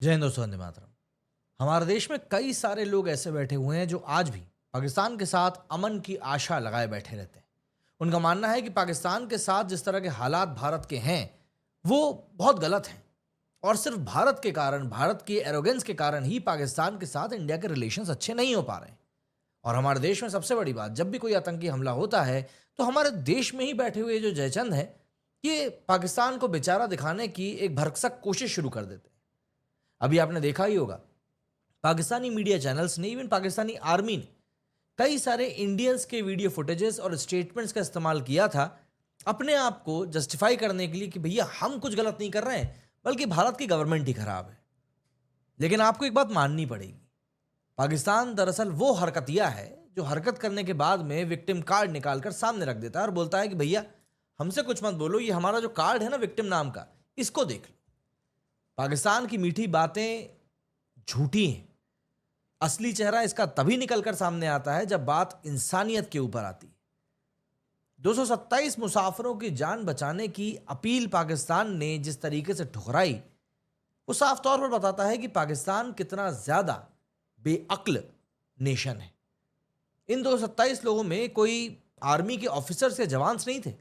जय हिंद दोस्तों, वंदे मातरम। हमारे देश में कई सारे लोग ऐसे बैठे हुए हैं जो आज भी पाकिस्तान के साथ अमन की आशा लगाए बैठे रहते हैं। उनका मानना है कि पाकिस्तान के साथ जिस तरह के हालात भारत के हैं वो बहुत गलत हैं, और सिर्फ भारत के कारण, भारत की एरोगेंस के कारण ही पाकिस्तान के साथ इंडिया के रिलेशंस अच्छे नहीं हो पा रहे हैं। और हमारे देश में सबसे बड़ी बात, जब भी कोई आतंकी हमला होता है तो हमारे देश में ही बैठे हुए जो जयचंद हैं, ये पाकिस्तान को बेचारा दिखाने की एक भरसक कोशिश शुरू कर देते हैं। अभी आपने देखा ही होगा, पाकिस्तानी मीडिया चैनल्स ने, इवन पाकिस्तानी आर्मी ने कई सारे इंडियंस के वीडियो फुटेजेस और स्टेटमेंट्स का इस्तेमाल किया था अपने आप को जस्टिफाई करने के लिए कि भैया हम कुछ गलत नहीं कर रहे हैं, बल्कि भारत की गवर्नमेंट ही खराब है। लेकिन आपको एक बात माननी पड़ेगी, पाकिस्तान दरअसल वो हरकतिया है जो हरकत करने के बाद में विक्टिम कार्ड निकालकर सामने रख देता है और बोलता है कि भैया हमसे कुछ मत बोलो, ये हमारा जो कार्ड है ना विक्टिम नाम का, इसको देख लो। पाकिस्तान की मीठी बातें झूठी हैं। असली चेहरा इसका तभी निकलकर सामने आता है जब बात इंसानियत के ऊपर आती है। 227 मुसाफिरों की जान बचाने की अपील पाकिस्तान ने जिस तरीके से ठुकराई, वो साफ तौर पर बताता है कि पाकिस्तान कितना ज्यादा बेअक्ल नेशन है। इन 227 लोगों में कोई आर्मी के ऑफिसर्स या जवान्स नहीं थे।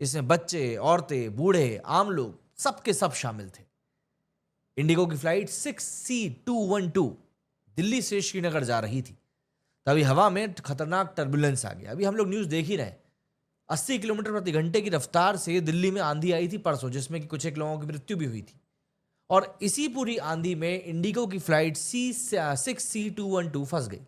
इसमें बच्चे, औरतें, बूढ़े, आम लोग, सबके सब शामिल थे। इंडिगो की फ्लाइट 6C212 दिल्ली से श्रीनगर जा रही थी, तभी हवा में खतरनाक टर्बुलेंस आ गया। अभी हम लोग न्यूज़ देख ही रहे हैं, 80 किलोमीटर प्रति घंटे की रफ्तार से दिल्ली में आंधी आई थी परसों, जिसमें कि कुछ एक लोगों की मृत्यु भी हुई थी। और इसी पूरी आंधी में इंडिगो की फ्लाइट C6C212 फंस गई।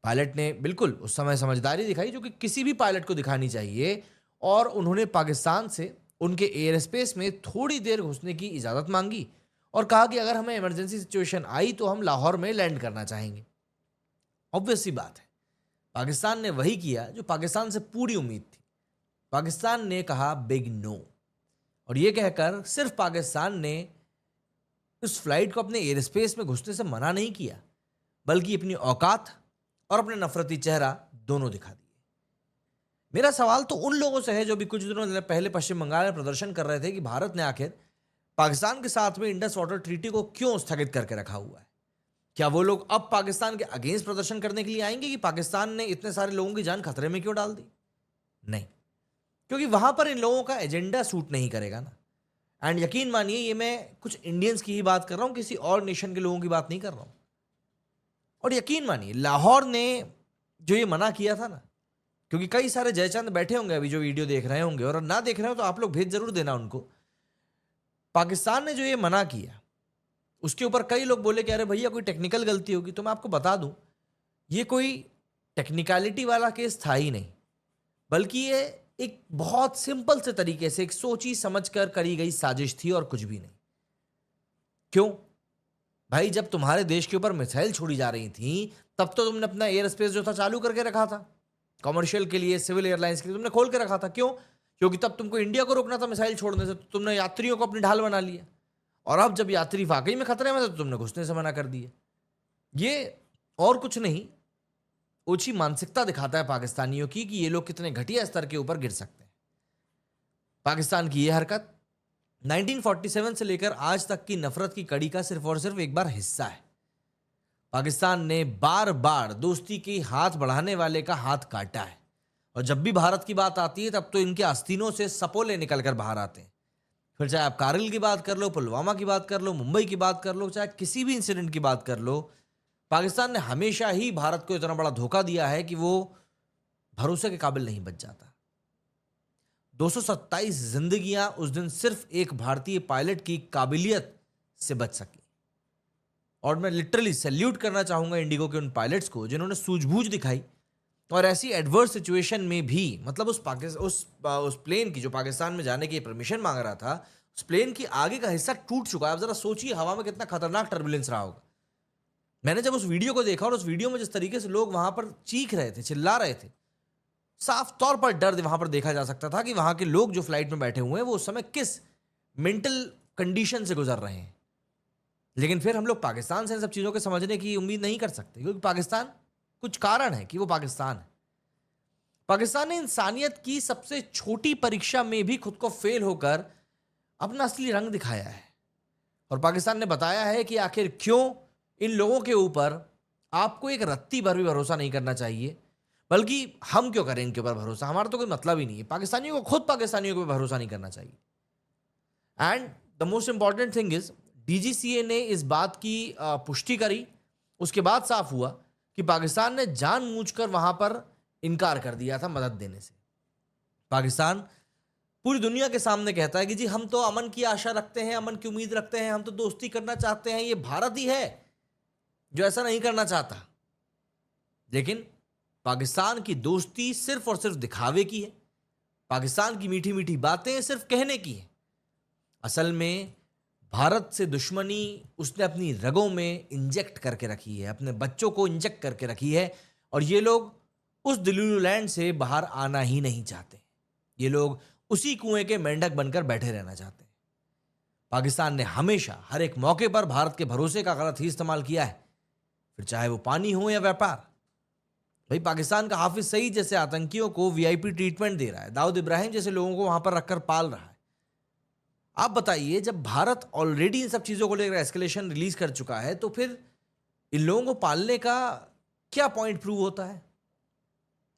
पायलट ने बिल्कुल उस समय समझदारी दिखाई, जो कि किसी भी पायलट को दिखानी चाहिए, और उन्होंने पाकिस्तान से उनके एयर स्पेस में थोड़ी देर घुसने की इजाज़त मांगी और कहा कि अगर हमें इमरजेंसी सिचुएशन आई तो हम लाहौर में लैंड करना चाहेंगे। ऑब्वियस सी बात है, पाकिस्तान ने वही किया जो पाकिस्तान से पूरी उम्मीद थी। पाकिस्तान ने कहा बिग नो, और यह कहकर सिर्फ पाकिस्तान ने उस फ्लाइट को अपने एयर स्पेस में घुसने से मना नहीं किया, बल्कि अपनी औकात और अपने नफरती चेहरा दोनों दिखा दिए। मेरा सवाल तो उन लोगों से है जो भी कुछ दिनों पहले पश्चिम बंगाल में प्रदर्शन कर रहे थे कि भारत ने आखिर पाकिस्तान के साथ में इंडस वाटर ट्रीटी को क्यों स्थगित करके रखा हुआ है। क्या वो लोग अब पाकिस्तान के अगेंस्ट प्रदर्शन करने के लिए आएंगे कि पाकिस्तान ने इतने सारे लोगों की जान खतरे में क्यों डाल दी? नहीं, क्योंकि वहां पर इन लोगों का एजेंडा सूट नहीं करेगा ना। एंड यकीन मानिए, ये मैं कुछ इंडियंस की ही बात कर रहा हूं, किसी और नेशन के लोगों की बात नहीं कर रहा हूं। और यकीन मानिए, लाहौर ने जो ये मना किया था ना, क्योंकि कई सारे जयचंद बैठे होंगे अभी जो वीडियो देख रहे होंगे, और ना देख रहे हो तो आप लोग भेज जरूर देना उनको। पाकिस्तान ने जो ये मना किया, उसके ऊपर कई लोग बोले कि अरे भैया कोई टेक्निकल गलती होगी। तो मैं आपको बता दूं, ये कोई टेक्निकलिटी वाला केस था ही नहीं, बल्कि ये एक बहुत सिंपल से तरीके से एक सोची समझकर करी गई साजिश थी और कुछ भी नहीं। क्यों भाई? जब तुम्हारे देश के ऊपर मिसाइल छोड़ी जा रही थी, तब तो तुमने अपना एयर स्पेस जो था चालू करके रखा था, कमर्शियल के लिए, सिविल एयरलाइंस के लिए तुमने खोल के रखा था। क्यों? क्योंकि तब तुमको इंडिया को रोकना था मिसाइल छोड़ने से, तो तुमने यात्रियों को अपनी ढाल बना लिया। और अब जब यात्री वाकई में खतरे में थे तो तुमने घुसने से मना कर दिया। ये और कुछ नहीं, ओछी मानसिकता दिखाता है पाकिस्तानियों की कि ये लोग कितने घटिया स्तर के ऊपर गिर सकते हैं। पाकिस्तान की ये हरकत 1947 से लेकर आज तक की नफरत की कड़ी का सिर्फ और सिर्फ एक बार हिस्सा है। पाकिस्तान ने बार बार दोस्ती की हाथ बढ़ाने वाले का हाथ काटा है, और जब भी भारत की बात आती है तब तो इनके आस्तीनों से सपोले निकलकर बाहर आते हैं। फिर चाहे आप कारगिल की बात कर लो, पुलवामा की बात कर लो, मुंबई की बात कर लो, चाहे किसी भी इंसिडेंट की बात कर लो, पाकिस्तान ने हमेशा ही भारत को इतना बड़ा धोखा दिया है कि वो भरोसे के काबिल नहीं बच जाता। 227 जिंदगियां उस दिन सिर्फ एक भारतीय पायलट की काबिलियत से बच सकी। और मैं लिटरली सैल्यूट करना चाहूंगा इंडिगो के उन पायलट्स को जिन्होंने सूझबूझ दिखाई, और ऐसी एडवर्स सिचुएशन में भी, मतलब उस प्लेन की जो पाकिस्तान में जाने की परमिशन मांग रहा था, उस प्लेन की आगे का हिस्सा टूट चुका है। आप जरा सोचिए हवा में कितना खतरनाक टर्बुलेंस रहा होगा। मैंने जब उस वीडियो को देखा, और उस वीडियो में जिस तरीके से लोग वहां पर चीख रहे थे, चिल्ला रहे थे, साफ तौर पर डर वहां पर देखा जा सकता था कि वहां के लोग जो फ्लाइट में बैठे हुए हैं वो उस समय किस मेंटल कंडीशन से गुजर रहे हैं। लेकिन फिर हम लोग पाकिस्तान से इन सब चीज़ों के समझने की उम्मीद नहीं कर सकते, क्योंकि पाकिस्तान, कुछ कारण है कि वो पाकिस्तान है। पाकिस्तान ने इंसानियत की सबसे छोटी परीक्षा में भी खुद को फेल होकर अपना असली रंग दिखाया है। और पाकिस्तान ने बताया है कि आखिर क्यों इन लोगों के ऊपर आपको एक रत्ती भर भी भरोसा नहीं करना चाहिए, बल्कि हम क्यों करें इनके ऊपर भरोसा, हमारा तो कोई मतलब ही नहीं है। पाकिस्तानियों को खुद पाकिस्तानियों के ऊपर भरोसा नहीं करना चाहिए। And the most important thing is DGCA ने इस बात की पुष्टि करी, उसके बाद साफ हुआ कि पाकिस्तान ने जानबूझकर वहां पर इनकार कर दिया था मदद देने से। पाकिस्तान पूरी दुनिया के सामने कहता है कि जी हम तो अमन की आशा रखते हैं, अमन की उम्मीद रखते हैं, हम तो दोस्ती करना चाहते हैं, ये भारत ही है जो ऐसा नहीं करना चाहता। लेकिन पाकिस्तान की दोस्ती सिर्फ और सिर्फ दिखावे की है, पाकिस्तान की मीठी मीठी बातें सिर्फ कहने की है। असल में भारत से दुश्मनी उसने अपनी रगों में इंजेक्ट करके रखी है, अपने बच्चों को इंजेक्ट करके रखी है, और ये लोग उस दिल्लू लैंड से बाहर आना ही नहीं चाहते। ये लोग उसी कुएं के मेंढक बनकर बैठे रहना चाहते हैं। पाकिस्तान ने हमेशा हर एक मौके पर भारत के भरोसे का गलत ही इस्तेमाल किया है, फिर चाहे वो पानी हो या व्यापार। भाई पाकिस्तान का हाफिज सईद जैसे आतंकियों को वीआईपी ट्रीटमेंट दे रहा है, दाऊद इब्राहिम जैसे लोगों को वहां पर रखकर पाल रहा है। आप बताइए, जब भारत ऑलरेडी इन सब चीजों को लेकर एस्केलेशन रिलीज कर चुका है, तो फिर इन लोगों को पालने का क्या पॉइंट प्रूव होता है?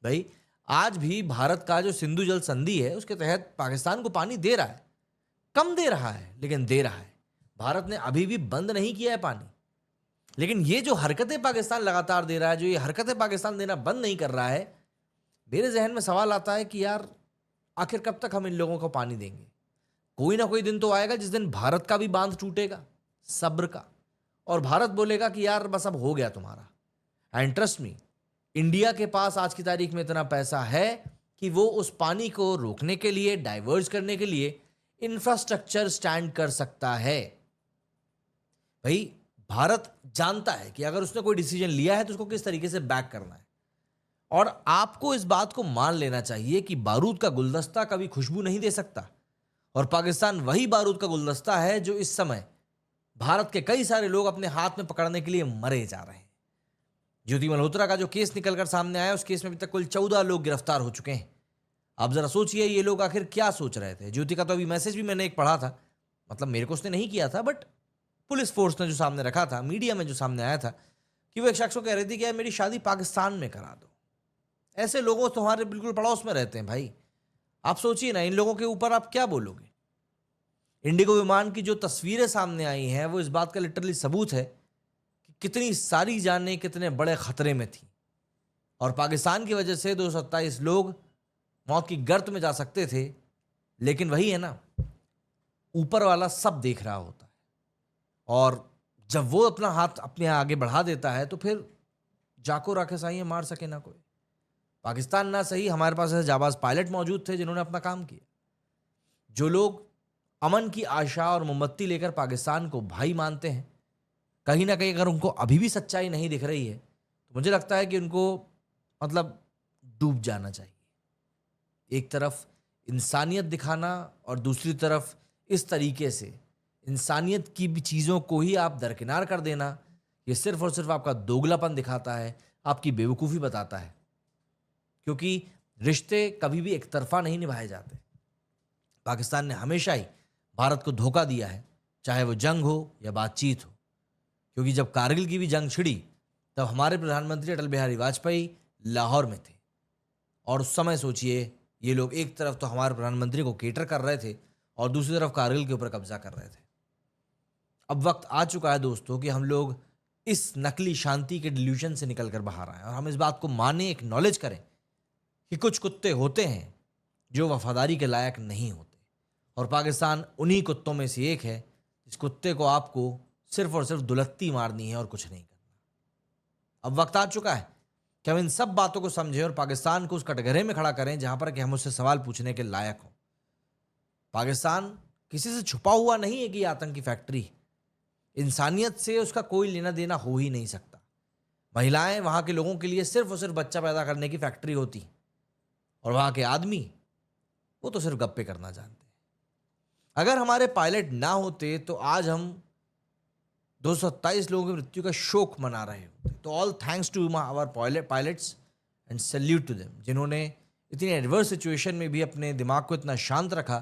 भाई आज भी भारत का जो सिंधु जल संधि है उसके तहत पाकिस्तान को पानी दे रहा है, कम दे रहा है लेकिन दे रहा है। भारत ने अभी भी बंद नहीं किया है पानी। लेकिन ये जो हरकतें पाकिस्तान लगातार दे रहा है, जो ये हरकतें पाकिस्तान देना बंद नहीं कर रहा है, मेरे जहन में सवाल आता है कि यार आखिर कब तक हम इन लोगों को पानी देंगे? कोई ना कोई दिन तो आएगा जिस दिन भारत का भी बांध टूटेगा सब्र का, और भारत बोलेगा कि यार बस अब हो गया तुम्हारा। एंड ट्रस्ट मी, इंडिया के पास आज की तारीख में इतना पैसा है कि वो उस पानी को रोकने के लिए, डाइवर्ज करने के लिए इंफ्रास्ट्रक्चर स्टैंड कर सकता है। भाई भारत जानता है कि अगर उसने कोई डिसीजन लिया है तो उसको किस तरीके से बैक करना है। और आपको इस बात को मान लेना चाहिए कि बारूद का गुलदस्ता कभी खुशबू नहीं दे सकता, और पाकिस्तान वही बारूद का गुलदस्ता है जो इस समय भारत के कई सारे लोग अपने हाथ में पकड़ने के लिए मरे जा रहे हैं। ज्योति मल्होत्रा का जो केस निकलकर सामने आया, उस केस में अभी तक कुल 14 लोग गिरफ्तार हो चुके हैं। आप जरा सोचिए ये लोग आखिर क्या सोच रहे थे। ज्योति का तो अभी मैसेज भी मैंने एक पढ़ा था, मतलब मेरे को उसने नहीं किया था, बट पुलिस फोर्स ने जो सामने रखा था, मीडिया में जो सामने आया था, कि वो एक शख्स को कह रही थी कि यार मेरी शादी पाकिस्तान में करा दो। ऐसे लोगों तुम्हारे बिल्कुल पड़ोस में रहते हैं भाई। आप सोचिए ना, इन लोगों के ऊपर आप क्या बोलोगे? इंडिगो विमान की जो तस्वीरें सामने आई हैं वो इस बात का लिटरली सबूत है कि कितनी सारी जानें कितने बड़े खतरे में थी, और पाकिस्तान की वजह से 227 लोग मौत की गर्त में जा सकते थे। लेकिन वही है ना, ऊपर वाला सब देख रहा होता है, और जब वो अपना हाथ अपने आगे बढ़ा देता है तो फिर जाको राखे साइए मार सके ना कोई। पाकिस्तान ना सही, हमारे पास ऐसे जाबाज पायलट मौजूद थे जिन्होंने अपना काम किया। जो लोग अमन की आशा और मोमबत्ती लेकर पाकिस्तान को भाई मानते हैं, कहीं ना कहीं अगर उनको अभी भी सच्चाई नहीं दिख रही है तो मुझे लगता है कि उनको मतलब डूब जाना चाहिए। एक तरफ इंसानियत दिखाना और दूसरी तरफ इस तरीके से इंसानियत की भी चीज़ों को ही आप दरकिनार कर देना, ये सिर्फ और सिर्फ आपका दोगलापन दिखाता है, आपकी बेवकूफ़ी बताता है। क्योंकि रिश्ते कभी भी एक तरफा नहीं निभाए जाते। पाकिस्तान ने हमेशा ही भारत को धोखा दिया है, चाहे वो जंग हो या बातचीत हो। क्योंकि जब कारगिल की भी जंग छिड़ी तब हमारे प्रधानमंत्री अटल बिहारी वाजपेयी लाहौर में थे, और उस समय सोचिए ये लोग एक तरफ तो हमारे प्रधानमंत्री को केटर कर रहे थे और दूसरी तरफ कारगिल के ऊपर कब्जा कर रहे थे। अब वक्त आ चुका है दोस्तों कि हम लोग इस नकली शांति के डिल्यूजन से निकल कर बाहर आए, और हम इस बात को माने, एक्नॉलेज करें कि कुछ कुत्ते होते हैं जो वफादारी के लायक नहीं होते, और पाकिस्तान उन्हीं कुत्तों में से एक है जिस कुत्ते को आपको सिर्फ और सिर्फ दुलत्ती मारनी है और कुछ नहीं करना। अब वक्त आ चुका है कि हम इन सब बातों को समझें और पाकिस्तान को उस कटघरे में खड़ा करें जहां पर कि हम उससे सवाल पूछने के लायक हों। पाकिस्तान किसी से छुपा हुआ नहीं है कि आतंकी फैक्ट्री, इंसानियत से उसका कोई लेना देना हो ही नहीं सकता। महिलाएं वहां के लोगों के लिए सिर्फ और सिर्फ बच्चा पैदा करने की फैक्ट्री होती, और वहां के आदमी वो तो सिर्फ गप्पे करना जानते हैं। अगर हमारे पायलट ना होते तो आज हम 227 लोगों की मृत्यु का शोक मना रहे होते। तो all thanks to our pilots and salute to them, जिन्होंने इतनी एडवर्स सिचुएशन में भी अपने दिमाग को इतना शांत रखा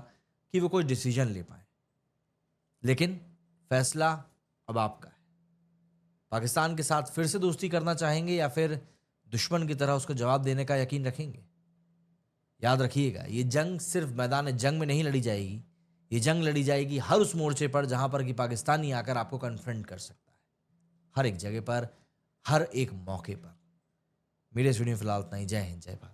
कि वो कोई डिसीजन ले पाए। लेकिन फैसला अब आपका है। पाकिस्तान के साथ फिर से दोस्ती करना चाहेंगे या फिर दुश्मन की तरह उसको जवाब देने का यकीन रखेंगे? याद रखिएगा, ये जंग सिर्फ मैदान जंग में नहीं लड़ी जाएगी, ये जंग लड़ी जाएगी हर उस मोर्चे पर जहां पर कि पाकिस्तानी आकर आपको कन्फ्रंट कर सकता है। हर एक जगह पर, हर एक मौके पर। मेरे इस वीडियो में फिलहाल इतना ही। जय हिंद, जय भारत।